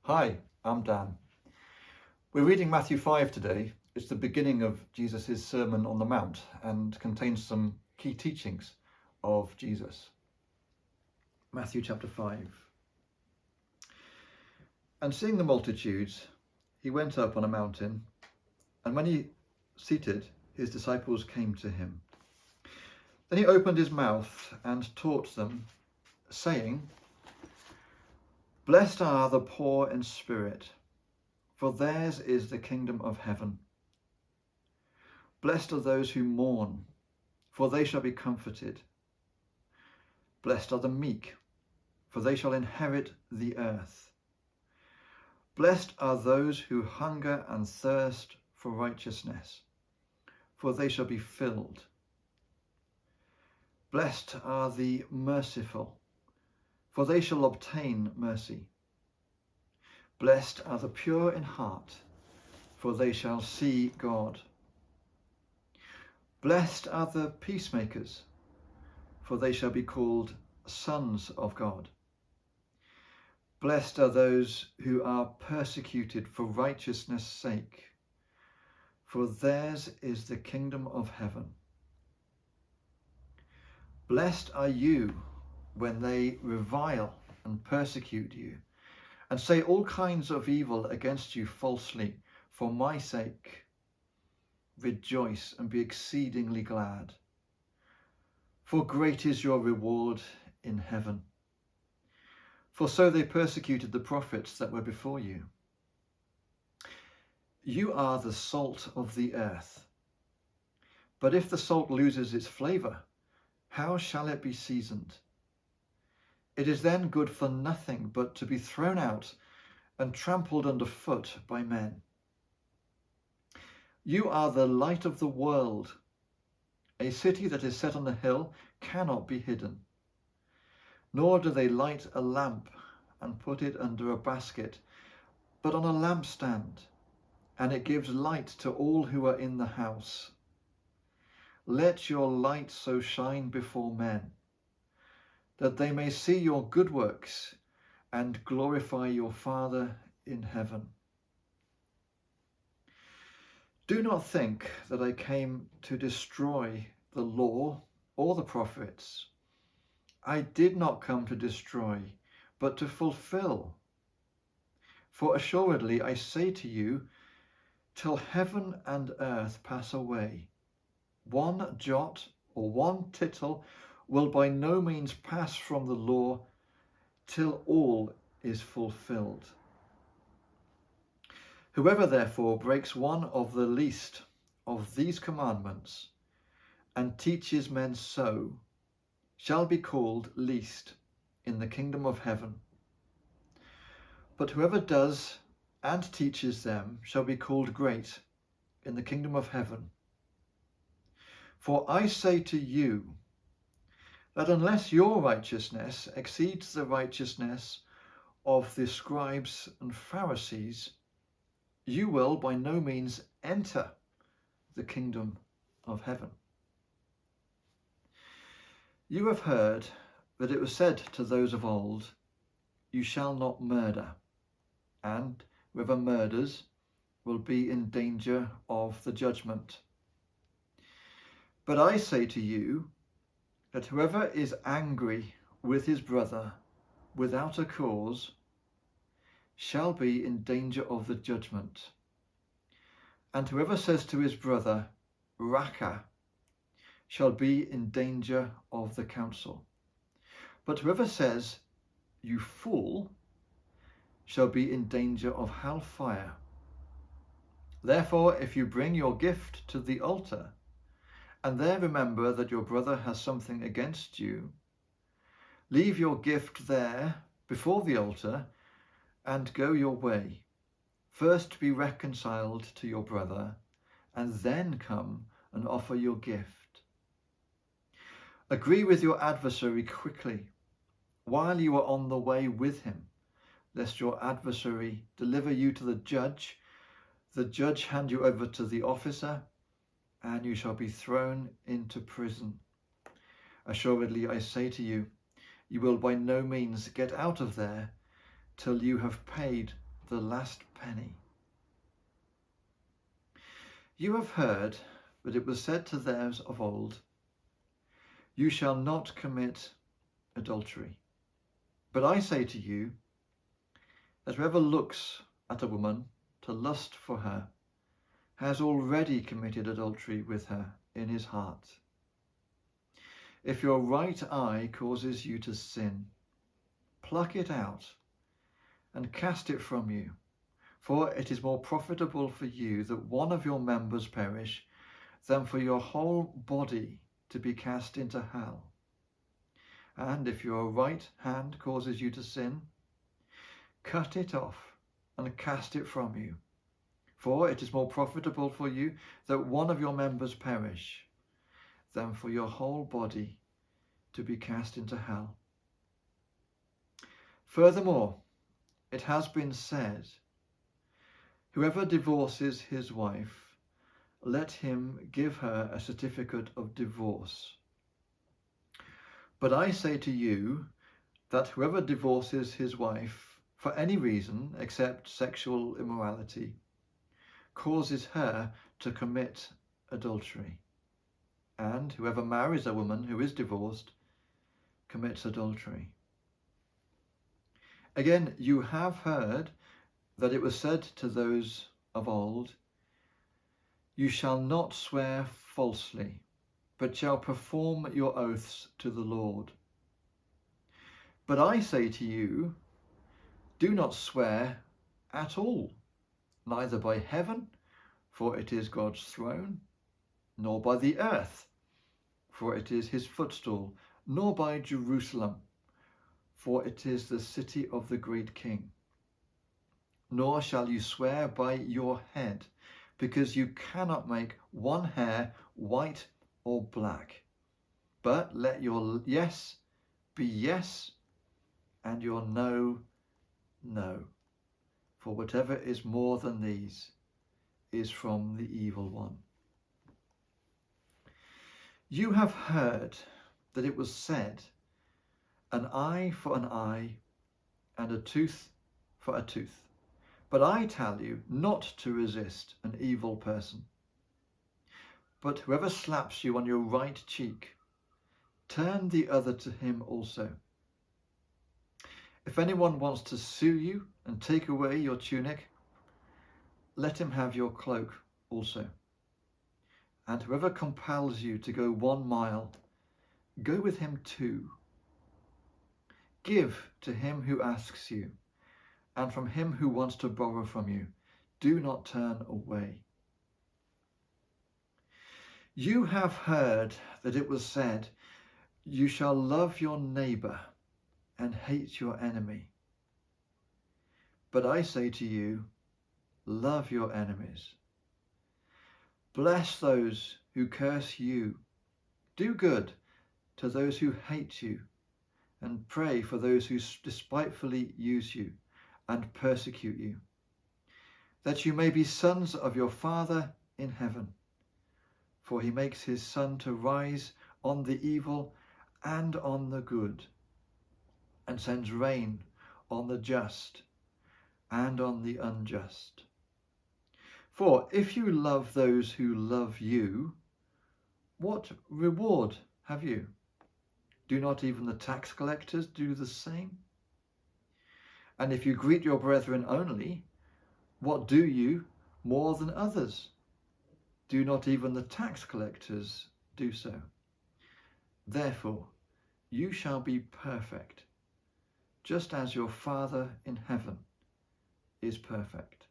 Hi, I'm Dan. We're reading Matthew 5 today. It's the beginning of Jesus' Sermon on the Mount and contains some key teachings of Jesus. Matthew chapter 5. And seeing the multitudes, he went up on a mountain, and when he seated, his disciples came to him. Then he opened his mouth and taught them, saying, Blessed are the poor in spirit, for theirs is the kingdom of heaven. Blessed are those who mourn, for they shall be comforted. Blessed are the meek, for they shall inherit the earth. Blessed are those who hunger and thirst for righteousness, for they shall be filled. Blessed are the merciful, for they shall obtain mercy. Blessed are the pure in heart, for they shall see God. Blessed are the peacemakers, for they shall be called sons of God. Blessed are those who are persecuted for righteousness' sake, for theirs is the kingdom of heaven. Blessed are you when they revile and persecute you, and say all kinds of evil against you falsely for my sake. Rejoice and be exceedingly glad, for great is your reward in heaven. For so they persecuted the prophets that were before you. You are the salt of the earth. But if the salt loses its flavour, how shall it be seasoned? It is then good for nothing but to be thrown out and trampled underfoot by men. You are the light of the world. A city that is set on a hill cannot be hidden. Nor do they light a lamp and put it under a basket, but on a lampstand, and it gives light to all who are in the house. Let your light so shine before men, that they may see your good works and glorify your Father in heaven. Do not think that I came to destroy the law or the prophets. I did not come to destroy, but to fulfill. For assuredly I say to you, till heaven and earth pass away, one jot or one tittle will by no means pass from the law till all is fulfilled. Whoever therefore breaks one of the least of these commandments and teaches men so shall be called least in the kingdom of heaven. But whoever does and teaches them shall be called great in the kingdom of heaven. For I say to you that unless your righteousness exceeds the righteousness of the scribes and Pharisees, you will by no means enter the kingdom of heaven. You have heard that it was said to those of old, you shall not murder, and whoever murders will be in danger of the judgment. But I say to you that whoever is angry with his brother without a cause shall be in danger of the judgment. And whoever says to his brother, Raca, shall be in danger of the council. But whoever says, you fool, shall be in danger of hellfire. Therefore, if you bring your gift to the altar, and there remember that your brother has something against you, leave your gift there before the altar and go your way. First be reconciled to your brother, and then come and offer your gift. Agree with your adversary quickly, while you are on the way with him, lest your adversary deliver you to the judge hand you over to the officer, and you shall be thrown into prison. Assuredly, I say to you, you will by no means get out of there till you have paid the last penny. You have heard that it was said to those of old, you shall not commit adultery. But I say to you, that whoever looks at a woman to lust for her has already committed adultery with her in his heart. If your right eye causes you to sin, pluck it out and cast it from you, for it is more profitable for you that one of your members perish than for your whole body to be cast into hell. And if your right hand causes you to sin, cut it off and cast it from you, for it is more profitable for you that one of your members perish than for your whole body to be cast into hell. Furthermore, it has been said, whoever divorces his wife, let him give her a certificate of divorce. But I say to you that whoever divorces his wife for any reason except sexual immorality causes her to commit adultery. And whoever marries a woman who is divorced commits adultery. Again, you have heard that it was said to those of old, you shall not swear falsely, but shall perform your oaths to the Lord. But I say to you, do not swear at all, neither by heaven, for it is God's throne, nor by the earth, for it is his footstool, nor by Jerusalem, for it is the city of the great King. Nor shall you swear by your head, because you cannot make one hair white or black. But let your yes be yes, and your no, no. For whatever is more than these is from the evil one. You have heard that it was said, an eye for an eye, and a tooth for a tooth. But I tell you not to resist an evil person. But whoever slaps you on your right cheek, turn the other to him also. If anyone wants to sue you and take away your tunic, let him have your cloak also. And whoever compels you to go 1 mile, go with him 2. Give to him who asks you, and from him who wants to borrow from you, do not turn away. You have heard that it was said, you shall love your neighbour and hate your enemy. But I say to you, love your enemies. Bless those who curse you. Do good to those who hate you, and pray for those who despitefully use you and persecute you, that you may be sons of your Father in heaven. For he makes his sun to rise on the evil and on the good, and sends rain on the just and on the unjust. For if you love those who love you, what reward have you? Do not even the tax collectors do the same? And if you greet your brethren only, what do you more than others? Do not even the tax collectors do so? Therefore, you shall be perfect, just as your Father in heaven is perfect.